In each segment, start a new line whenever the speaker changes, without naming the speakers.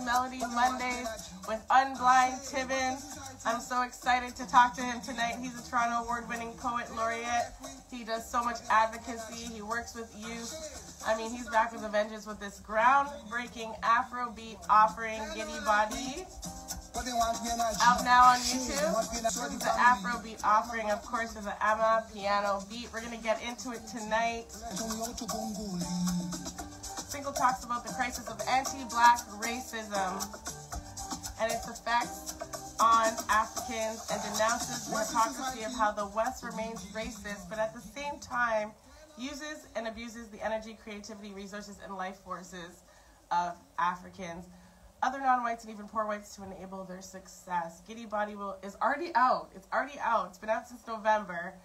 Melody Mondays with Unblind Tibbin. I'm so excited to talk to him tonight. He's a Toronto award-winning poet laureate. He does so much advocacy. He works with youth. I mean, he's back with a vengeance with this groundbreaking Afrobeat offering, Giddy Body, out now on YouTube. This is the Afrobeat offering, of course, is an Ama piano beat. We're going to get into it tonight. Single talks about the crisis of anti-Black racism and its effects on Africans and denounces the hypocrisy of how the West remains racist, but at the same time uses and abuses the energy, creativity, resources, and life forces of Africans, other non-whites, and even poor whites to enable their success. Giddy Body is already out. It's already out. It's been out since November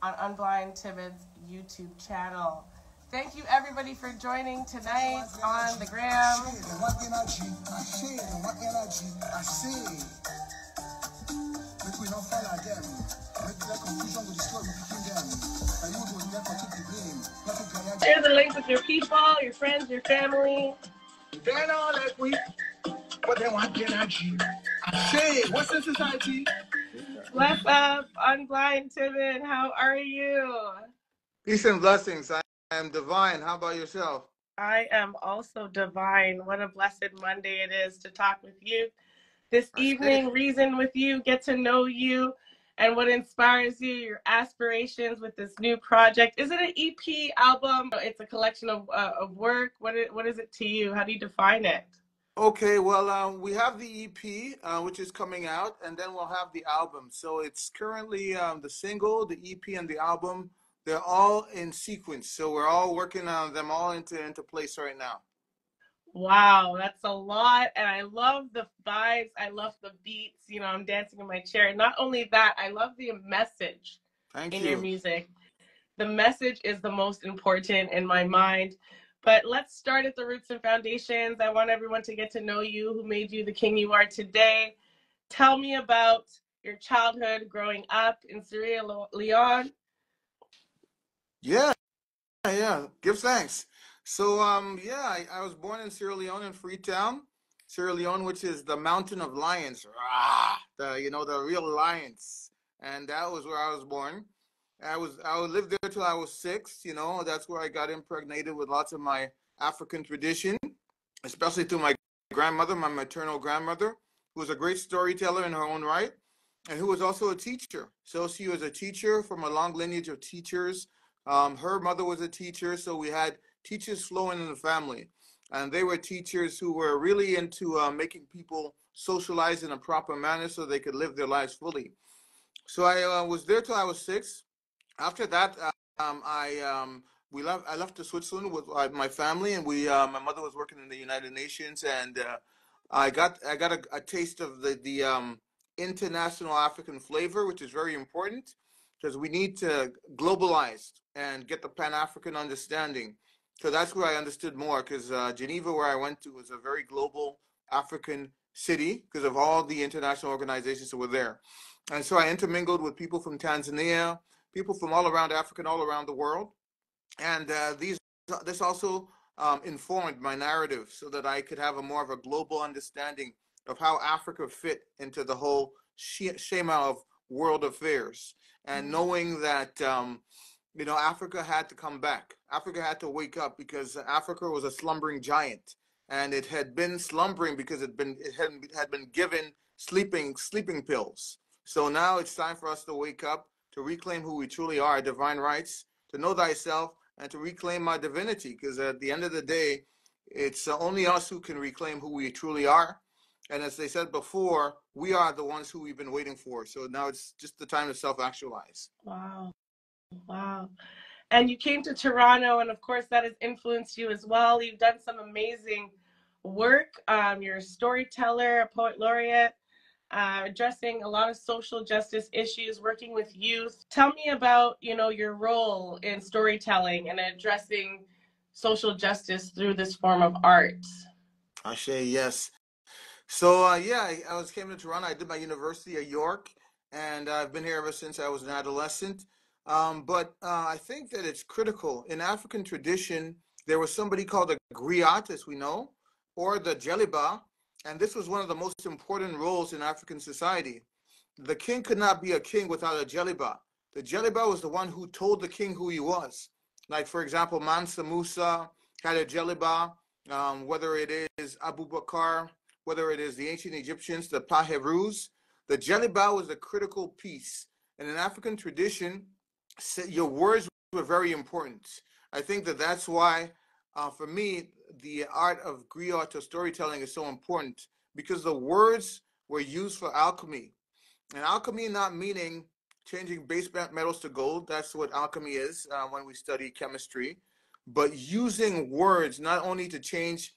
on Unblind Tibbin's YouTube channel. Thank you, everybody, for joining tonight on the gram. Share the link with your people, your friends, your family.
What's in society?
What's up, Unblind Tibbin? How are you?
Peace and blessings. I am divine. How about yourself?
I am also divine. What a blessed Monday it is to talk with you this evening, reason with you, get to know you, and what inspires you, your aspirations with this new project. Is it an EP album? It's a collection of work. What is it to you? How do you define it?
Okay, well, we have the EP, which is coming out, and then we'll have the album. So it's currently the single, the EP, and the album. They're all in sequence. So we're all working on them all into place right now.
Wow, that's a lot. And I love the vibes. I love the beats. You know, I'm dancing in my chair. And not only that, I love the message in your music. The message is the most important in my mind. But let's start at the roots and foundations. I want everyone to get to know you, who made you the king you are today. Tell me about your childhood growing up in Sierra Leone.
Yeah. Give thanks. So, I was born in Sierra Leone in Freetown, Sierra Leone, which is the mountain of lions. The real lions. And that was where I was born. I lived there till I was 6. That's where I got impregnated with lots of my African tradition, especially through my grandmother, my maternal grandmother, who was a great storyteller in her own right, and who was also a teacher. So she was a teacher from a long lineage of teachers. Her mother was a teacher, so we had teachers flowing in the family. And they were teachers who were really into making people socialize in a proper manner so they could live their lives fully. So I was there till I was 6. After that, I left to Switzerland with my family, and my mother was working in the United Nations, and I got a taste of the international African flavor, which is very important because we need to globalize and get the Pan-African understanding. So that's where I understood more, because Geneva, where I went to, was a very global African city because of all the international organizations that were there. And so I intermingled with people from Tanzania, people from all around Africa and all around the world. And this also informed my narrative so that I could have more of a global understanding of how Africa fit into the whole schema of world affairs. And knowing that, Africa had to come back. Africa had to wake up because Africa was a slumbering giant. And it had been slumbering because it had been given sleeping pills. So now it's time for us to wake up, to reclaim who we truly are, divine rights, to know thyself, and to reclaim our divinity. Because at the end of the day, it's only us who can reclaim who we truly are. And as they said before, we are the ones who we've been waiting for. So now it's just the time to self-actualize.
Wow. And you came to Toronto, and of course that has influenced you as well. You've done some amazing work. You're a storyteller, a poet laureate, addressing a lot of social justice issues, working with youth. Tell me about, your role in storytelling and addressing social justice through this form of art.
Ashe, yes. So, I came to Toronto. I did my university at York, and I've been here ever since I was an adolescent. But I think that it's critical. In African tradition, there was somebody called a griot, as we know, or the jeliba, and this was one of the most important roles in African society. The king could not be a king without a Jeliba. The Jeliba was the one who told the king who he was. Like, for example, Mansa Musa had a Jeliba, whether it is Abu Bakr, whether it is the ancient Egyptians, the Paherus. The Jeliba was a critical piece. And in African tradition, your words were very important. I think that that's why, for me, the art of griot or storytelling is so important, because the words were used for alchemy. And alchemy not meaning changing base metals to gold. That's what alchemy is when we study chemistry. But using words not only to change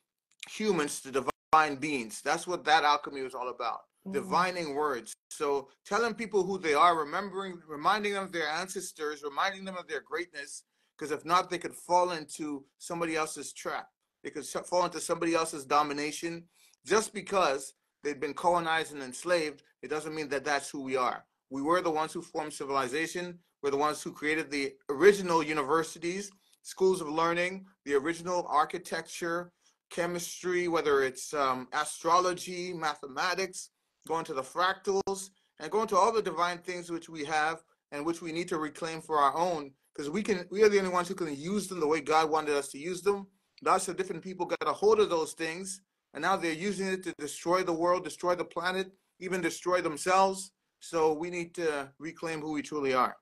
humans to divine beings. That's what that alchemy was all about. Divining words. So telling people who they are, reminding them of their ancestors, reminding them of their greatness, because if not, they could fall into somebody else's trap. They could fall into somebody else's domination. Just because they've been colonized and enslaved, it doesn't mean that that's who we are. We were the ones who formed civilization. We're the ones who created the original universities, schools of learning, the original architecture, chemistry, whether it's astrology, mathematics, going to the fractals, and going to all the divine things which we have and which we need to reclaim for our own, because we are the only ones who can use them the way God wanted us to use them. Lots of different people got a hold of those things, and now they're using it to destroy the world, destroy the planet, even destroy themselves. So we need to reclaim who we truly are.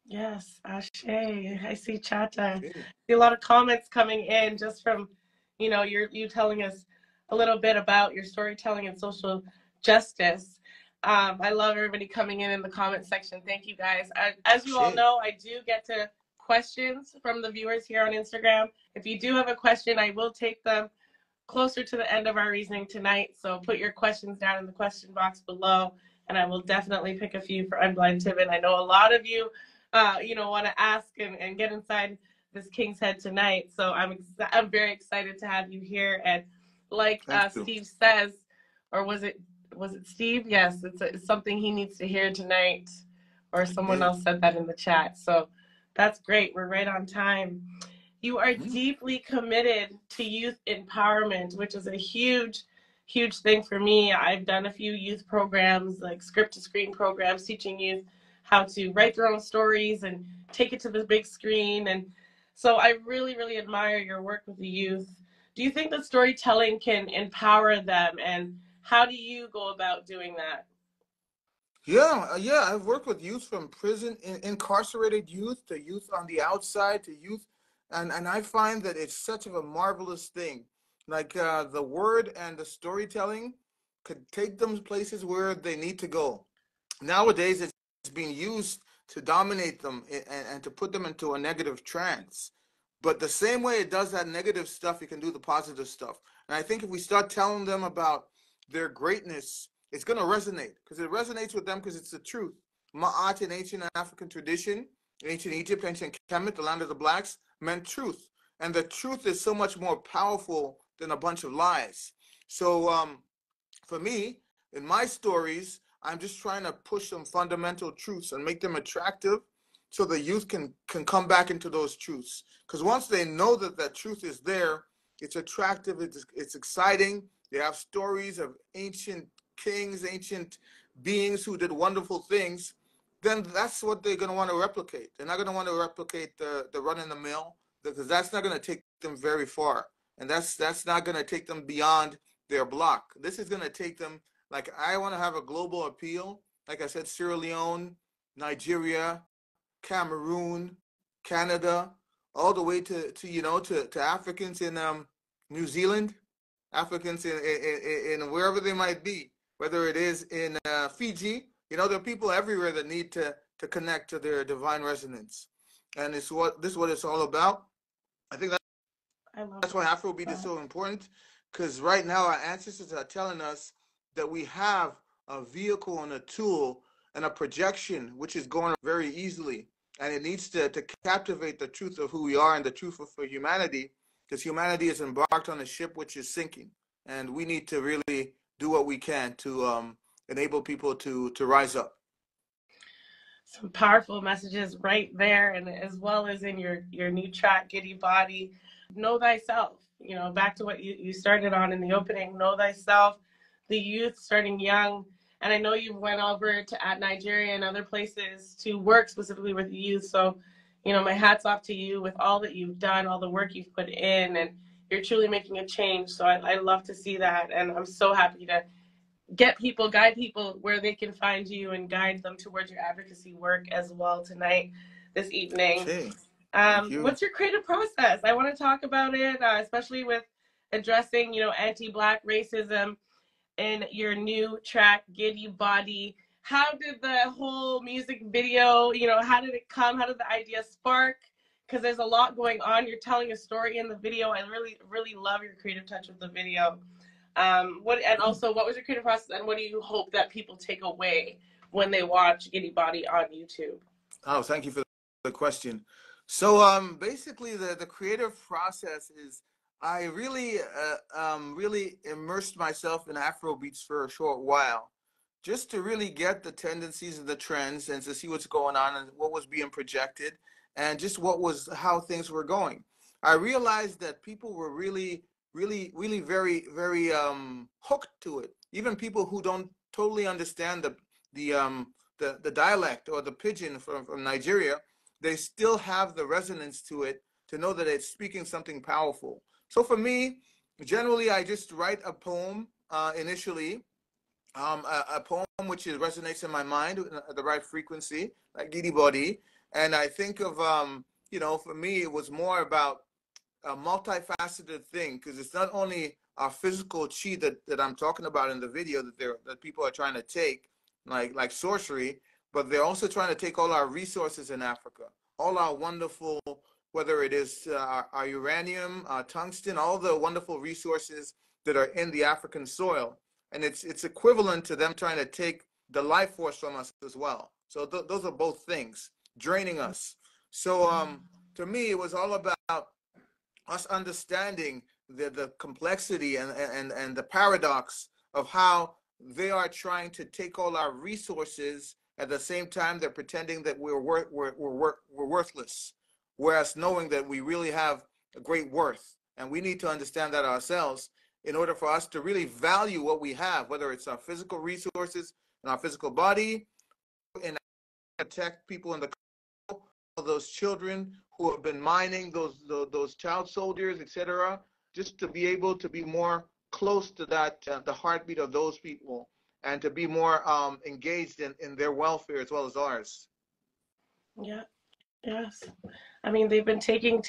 Yes, Ashe. I see Chata. I see a lot of comments coming in just from, you telling us a little bit about your storytelling and social justice. I love everybody coming in the comment section. Thank you guys. As you all know, I do get to questions from the viewers here on Instagram. If you do have a question, I will take them closer to the end of our reasoning tonight. So put your questions down in the question box below, and I will definitely pick a few for Unblind Tibbin. I know a lot of you, want to ask and get inside this king's head tonight. So I'm very excited to have you here. And like Steve says, or was it Steve? Yes, it's something he needs to hear tonight, or someone else said that in the chat. So that's great. We're right on time. You are deeply committed to youth empowerment, which is a huge, huge thing for me. I've done a few youth programs, like script-to-screen programs, teaching youth how to write their own stories and take it to the big screen. And so I really, really admire your work with the youth. Do you think that storytelling can empower them, and how do you go about doing that?
Yeah, I've worked with youth from prison, incarcerated youth, to youth on the outside, to youth, and I find that it's such of a marvelous thing. Like the word and the storytelling could take them places where they need to go. Nowadays, it's being used to dominate them and to put them into a negative trance. But the same way it does that negative stuff, it can do the positive stuff. And I think if we start telling them about their greatness, it's going to resonate, because it resonates with them because it's the truth. Ma'at in ancient African tradition, ancient Egypt, ancient Kemet, the land of the blacks, meant truth. And the truth is so much more powerful than a bunch of lies. So for me, in my stories, I'm just trying to push some fundamental truths and make them attractive so the youth can come back into those truths. Because once they know that that truth is there, it's attractive, it's exciting. They have stories of ancient kings, ancient beings who did wonderful things. Then that's what they're going to want to replicate. They're not going to want to replicate the run in the mill, because that's not going to take them very far. And that's not going to take them beyond their block. This is going to take them, like, I want to have a global appeal. Like I said, Sierra Leone, Nigeria, Cameroon, Canada, all the way to Africans in New Zealand, Africans in wherever they might be, whether it is in Fiji. There are people everywhere that need to connect to their divine resonance, and this is what it's all about. I think that's why Afrobeat is so important, because right now our ancestors are telling us that we have a vehicle and a tool and a projection which is going very easily, and it needs to captivate the truth of who we are and the truth for humanity, because humanity is embarked on a ship which is sinking, and we need to really do what we can to enable people to rise up.
Some powerful messages right there, and as well as in your new track, Giddy Body. Know thyself. you know, back to what you started on in the opening, know thyself, the youth starting young. And I know you've went over to at Nigeria and other places to work specifically with youth. So, you know, my hat's off to you with all that you've done, all the work you've put in, and you're truly making a change. So I love to see that. And I'm so happy to get people, guide people where they can find you and guide them towards your advocacy work as well tonight, this evening.
Okay. Thank you.
What's your creative process? I want to talk about it, especially with addressing, you know, anti-Black racism in your new track, Giddy Body. How did the whole music video, you know, how did it come? How did the idea spark? Because there's a lot going on. You're telling a story in the video. I really, really love your creative touch with the video. And also, what was your creative process, and what do you hope that people take away when they watch Giddy Body on YouTube?
Oh, thank you for the question. So basically the creative process is I really really immersed myself in Afrobeats for a short while, just to really get the tendencies and the trends and to see what's going on and what was being projected and just how things were going. I realized that people were really very hooked to it. Even people who don't totally understand the dialect or the pidgin from Nigeria, they still have the resonance to it to know that it's speaking something powerful. So for me, generally, I just write a poem initially, a poem which resonates in my mind at the right frequency, like Giddy Body. And I think of, you know, for me, it was more about a multifaceted thing, because it's not only our physical chi that I'm talking about in the video that people are trying to take, like sorcery, but they're also trying to take all our resources in Africa, all our wonderful, whether it is our uranium, tungsten, all the wonderful resources that are in the African soil. And it's equivalent to them trying to take the life force from us as well. So those are both things, draining us. So to me, it was all about us understanding the complexity and the paradox of how they are trying to take all our resources. At the same time, they're pretending that we're worthless, whereas knowing that we really have a great worth, and we need to understand that ourselves in order for us to really value what we have, whether it's our physical resources and our physical body, and protect people in the those children who have been mining, those child soldiers, etc., just to be able to be more close to that the heartbeat of those people, and to be more engaged in their welfare as well as ours.
Yeah, yes. I mean, they've been taking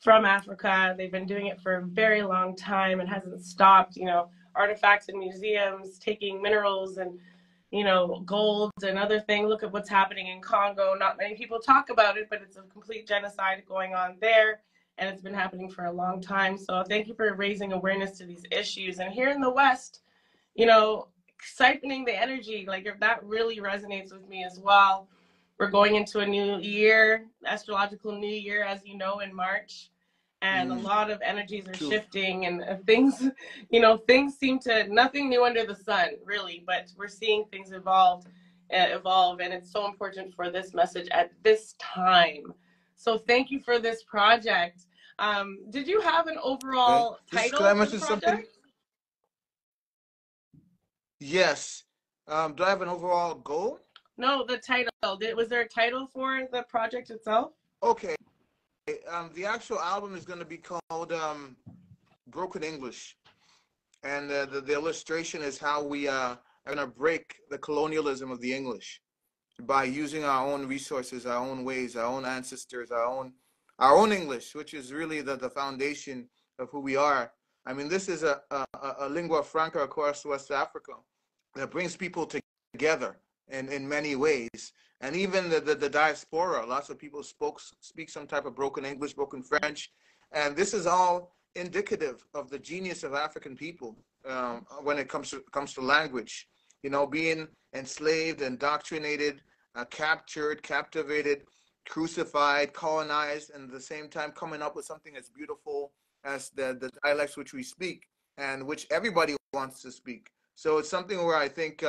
from Africa. They've been doing it for a very long time. It hasn't stopped. You know, artifacts in museums, taking minerals and, you know, gold and other things. Look at what's happening in Congo. Not many people talk about it, but it's a complete genocide going on there, and it's been happening for a long time. So thank you for raising awareness to these issues. And here in the West, you know, siphoning the energy, like if that really resonates with me as well. We're going into a new year, astrological new year, as you know, in March. And a lot of energies are shifting, and things, you know, things seem to, nothing new under the sun, really, but we're seeing things evolve, and it's so important for this message at this time. So thank you for this project. Did you have an overall title for the project?
Something? Yes. Do I have an overall goal?
No, the title. Was there a title for the project itself?
Okay. The actual album is going to be called Broken English. And the illustration is how we are going to break the colonialism of the English by using our own resources, our own ways, our own ancestors, our own English, which is really the foundation of who we are. I mean, this is a lingua franca across West Africa that brings people together in many ways. And even the diaspora, lots of people speak some type of broken English, broken French. And this is all indicative of the genius of African people when it comes to language. You know, being enslaved, indoctrinated, captured, captivated, crucified, colonized, and at the same time coming up with something as beautiful as the dialects which we speak and which everybody wants to speak. So it's something where I think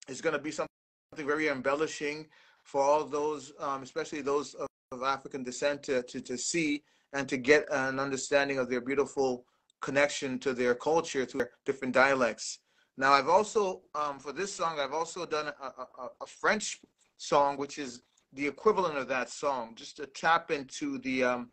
is going to be something very embellishing for all those, especially those of African descent, to see and to get an understanding of their beautiful connection to their culture through their different dialects. Now, I've also, for this song, I've also done a French song, which is the equivalent of that song, just to tap into the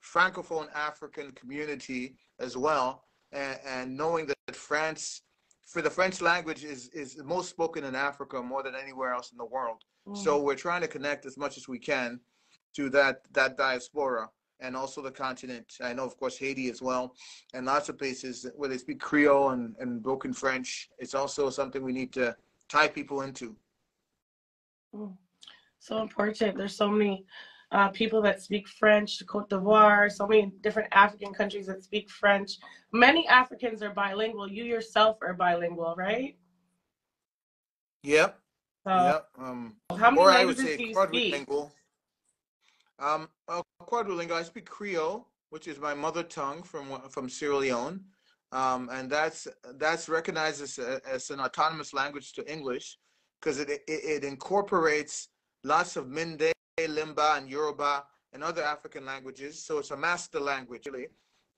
Francophone African community as well, and knowing that France, for the French language, is most spoken in Africa more than anywhere else in the world. So we're trying to connect as much as we can to that diaspora and also the continent. I know, of course, Haiti as well, and lots of places where they speak Creole and broken French. It's also something we need to tie people into.
So important. There's so many people that speak French, Cote d'Ivoire, so many different African countries that speak French. Many Africans are bilingual. You yourself are bilingual, right?
Yep.
So,
yep.
how many
or I would
languages
say
do you speak?
quadrilingual. Quadrilingual. I speak Creole, which is my mother tongue from Sierra Leone, and that's recognized as an autonomous language to English because it incorporates lots of Mende, Limba, and Yoruba and other African languages. So it's a master language, really.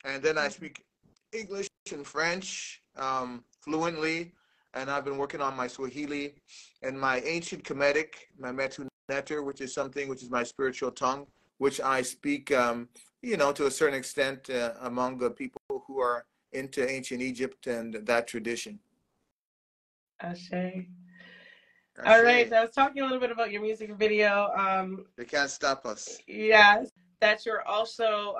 And then I speak English and French fluently, and I've been working on my Swahili and my ancient Kemetic, my Metu Neter, which is my spiritual tongue, which I speak, to a certain extent among the people who are into ancient Egypt and that tradition.
Ashe. All right, I was talking a little bit about your music video.
They can't stop us.
Yes, that you're also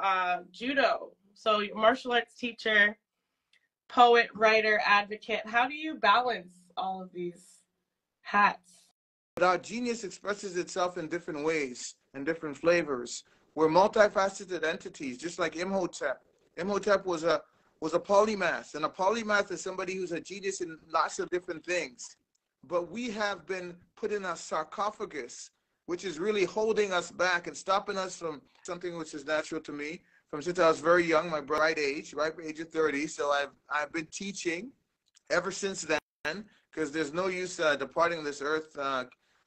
judo, so martial arts teacher, poet, writer, advocate. How do you balance all of these hats?
Our genius expresses itself in different ways and different flavors. We're multifaceted entities, just like Imhotep. Imhotep was a polymath, and a polymath is somebody who's a genius in lots of different things. But we have been put in a sarcophagus, which is really holding us back and stopping us from something which is natural to me from since I was very young, my ripe age of 30. So I've been teaching ever since then, because there's no use departing this earth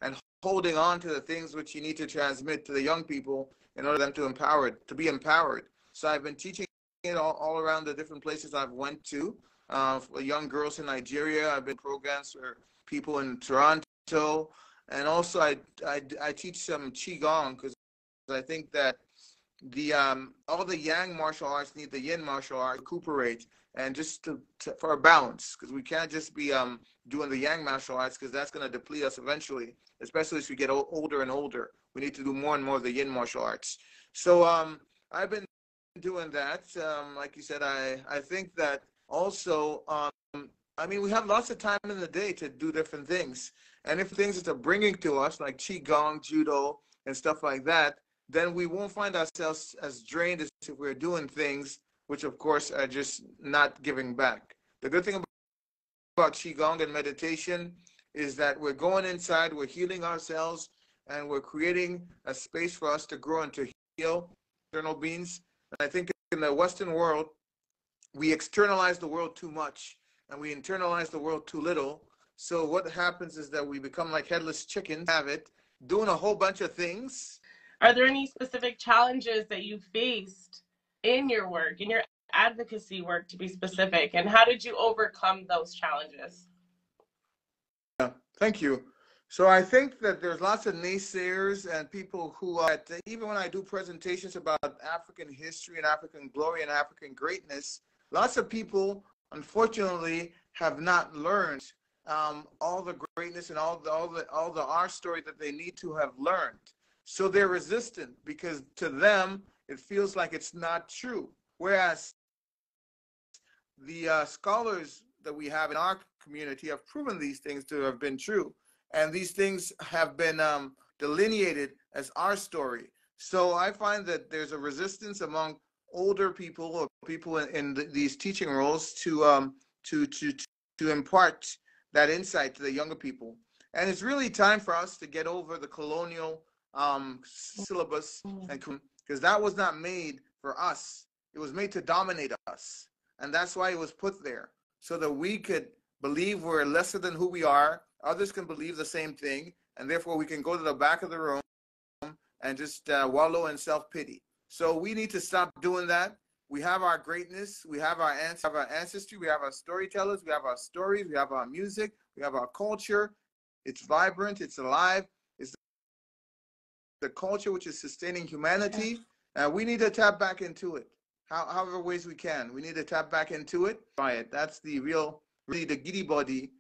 and holding on to the things which you need to transmit to the young people in order for them to be empowered. So I've been teaching it all around the different places I've went to. For young girls in Nigeria, I've been programs for people in Toronto, and also I teach some Qigong because I think that all the Yang martial arts need the Yin martial arts to recuperate and just for a balance, because we can't just be doing the Yang martial arts because that's going to deplete us eventually, especially as we get older and older. We need to do more and more of the Yin martial arts. So I've been doing that. Like you said, I think that also, we have lots of time in the day to do different things. And if things that are bringing to us, like Qigong, Judo, and stuff like that, then we won't find ourselves as drained as if we're doing things which, of course, are just not giving back. The good thing about Qigong and meditation is that we're going inside, we're healing ourselves, and we're creating a space for us to grow and to heal eternal beings. And I think in the Western world, we externalize the world too much, and we internalize the world too little. So what happens is that we become like headless chickens, doing a whole bunch of things.
Are there any specific challenges that you faced in your work, in your advocacy work, to be specific, and how did you overcome those challenges?
Yeah, thank you. So I think that there's lots of naysayers and people who, even when I do presentations about African history and African glory and African greatness, lots of people, unfortunately, have not learned all the greatness and all the our story that they need to have learned. So they're resistant because to them it feels like it's not true. Whereas the scholars that we have in our community have proven these things to have been true, and these things have been delineated as our story. So I find that there's a resistance among older people or people in these teaching roles to impart that insight to the younger people. And it's really time for us to get over the colonial syllabus, and because that was not made for us. It was made to dominate us, and that's why it was put there, so that we could believe we're lesser than who we are. Others can believe the same thing, and therefore we can go to the back of the room and just wallow in self-pity. So we need to stop doing that. We have our greatness. We have our ancestry. We have our storytellers. We have our stories. We have our music. We have our culture. It's vibrant. It's alive. It's the culture which is sustaining humanity. And we need to tap back into it. However ways we can. We need to tap back into it. That's the really the giddy body.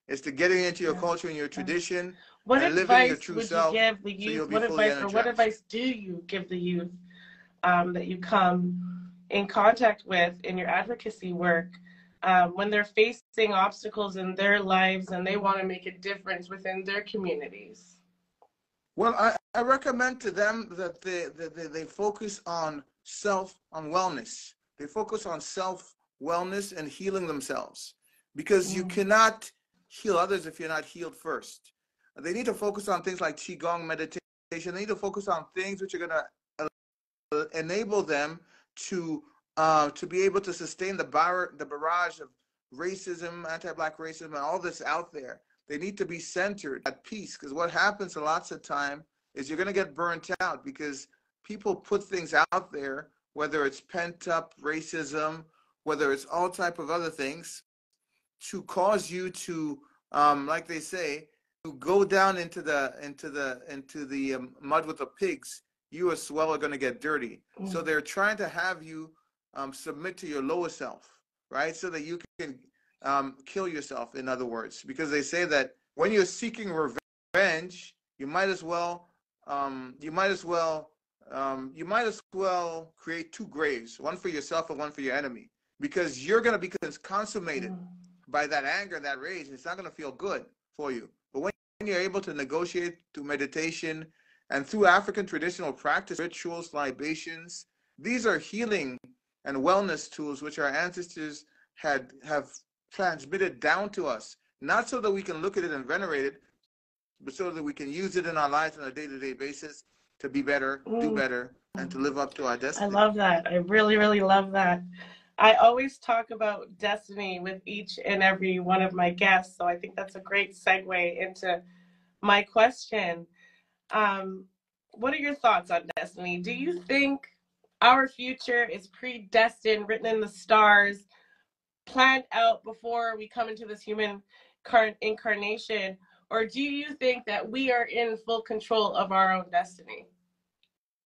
It's to getting into your culture and your tradition and living your true self.
What advice would you give the youth? What advice do you give the youth that you come in contact with in your advocacy work when they're facing obstacles in their lives and they want to make a difference within their communities?
Well, I recommend to them that they focus on wellness. They focus on self-wellness and healing themselves, because you cannot heal others if you're not healed first. They need to focus on things like Qigong meditation. They need to focus on things which are going to enable them to be able to sustain the barrage of racism, anti-Black racism, and all this out there. They need to be centered at peace, because what happens a lots of time is you're going to get burnt out because people put things out there, whether it's pent-up racism, whether it's all type of other things, to cause you to, like they say, to go down into the mud with the pigs. You as well are going to get dirty. So they're trying to have you submit to your lower self, right? So that you can kill yourself, in other words, because they say that when you're seeking revenge, you might as well create two graves, one for yourself and one for your enemy, because you're going to be consummated by that anger, that rage, and it's not going to feel good for you. But when you're able to negotiate through meditation and through African traditional practice, rituals, libations, these are healing and wellness tools which our ancestors have transmitted down to us, not so that we can look at it and venerate it, but so that we can use it in our lives on a day-to-day basis to be better, do better, and to live up to our destiny.
I love that. I really, really love that. I always talk about destiny with each and every one of my guests, so I think that's a great segue into my question. What are your thoughts on destiny? Do you think our future is predestined, written in the stars, planned out before we come into this human incarnation, or do you think that we are in full control of our own destiny?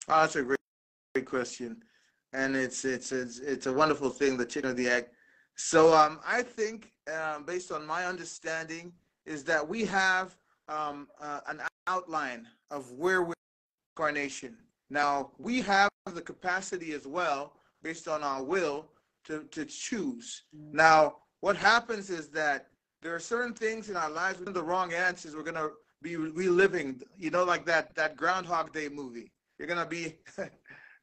Oh, that's a great question, and it's a wonderful thing, the chicken or the egg. So I think, based on my understanding, is that we have an outline of where we're in incarnation. Now we have the capacity as well, based on our will, to choose. Now, what happens is that there are certain things in our lives, with the wrong answers, we're going to be reliving, like that Groundhog Day movie. You're going to be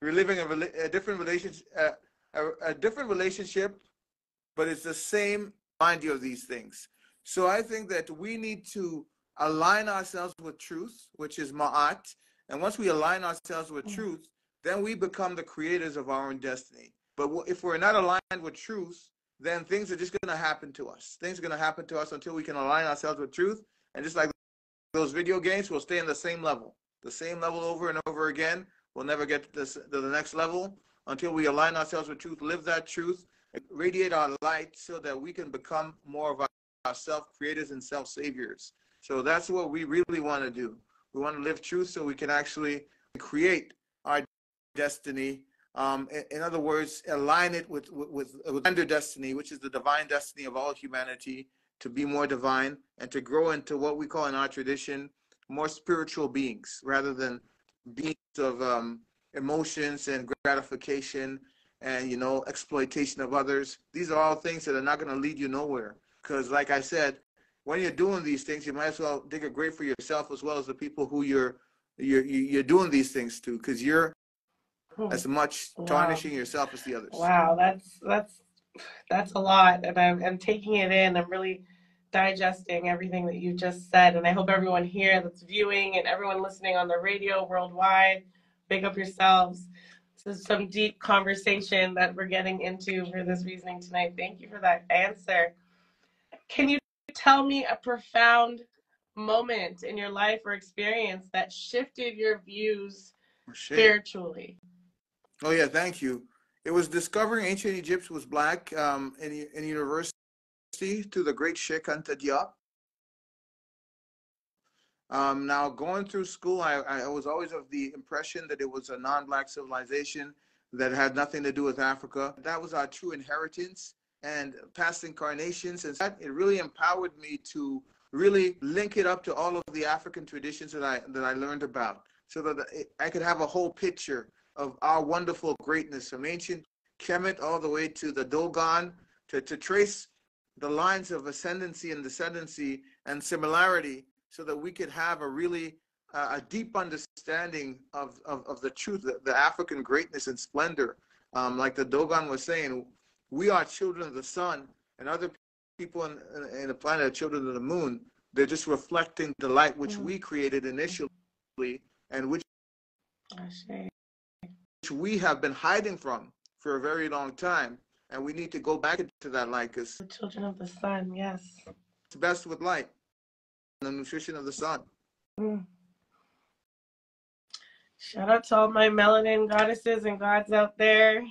reliving a different relationship, but it's the same, mind you, of these things. So I think that we need to align ourselves with truth, which is Ma'at. And once we align ourselves with truth, then we become the creators of our own destiny. But if we're not aligned with truth, then things are just going to happen to us. Things are going to happen to us until we can align ourselves with truth. And just like those video games, we'll stay in the same level over and over again. We'll never get to the next level until we align ourselves with truth, live that truth, radiate our light so that we can become more of our self-creators and self-saviors. So that's what we really want to do. We want to live truth so we can actually create our destiny. In other words, align it with grander destiny, which is the divine destiny of all humanity, to be more divine and to grow into what we call in our tradition more spiritual beings, rather than beings of emotions and gratification and exploitation of others. These are all things that are not going to lead you nowhere, because like I said, when you're doing these things, you might as well dig a grave for yourself as well as the people who you're doing these things to, because you're as much tarnishing yourself as the others.
Wow, that's a lot, and I'm taking it in. I'm really digesting everything that you just said, and I hope everyone here that's viewing and everyone listening on the radio worldwide, big up yourselves. This is some deep conversation that we're getting into for this reasoning tonight. Thank you for that answer. Can you tell me a profound moment in your life or experience that shifted your views spiritually.
Oh yeah, thank you. It was discovering ancient Egypt was black in university through the great Sheikh Anta Diop. Now, going through school, I was always of the impression that it was a non-black civilization that had nothing to do with Africa. That was our true inheritance and past incarnations. And that it really empowered me to really link it up to all of the African traditions that I learned about, so that I could have a whole picture of our wonderful greatness from ancient Kemet all the way to the Dogon, to trace the lines of ascendancy and descendancy and similarity, so that we could have a really a deep understanding of the truth, the African greatness and splendor. Like the Dogon was saying, we are children of the sun, and other people in the planet are children of the moon. They're just reflecting the light which we created initially, and which we have been hiding from for a very long time. And we need to go back into that light, because
the children of the sun, yes.
It's best with light, the nutrition of the sun.
Shout out to all my melanin goddesses and gods out there.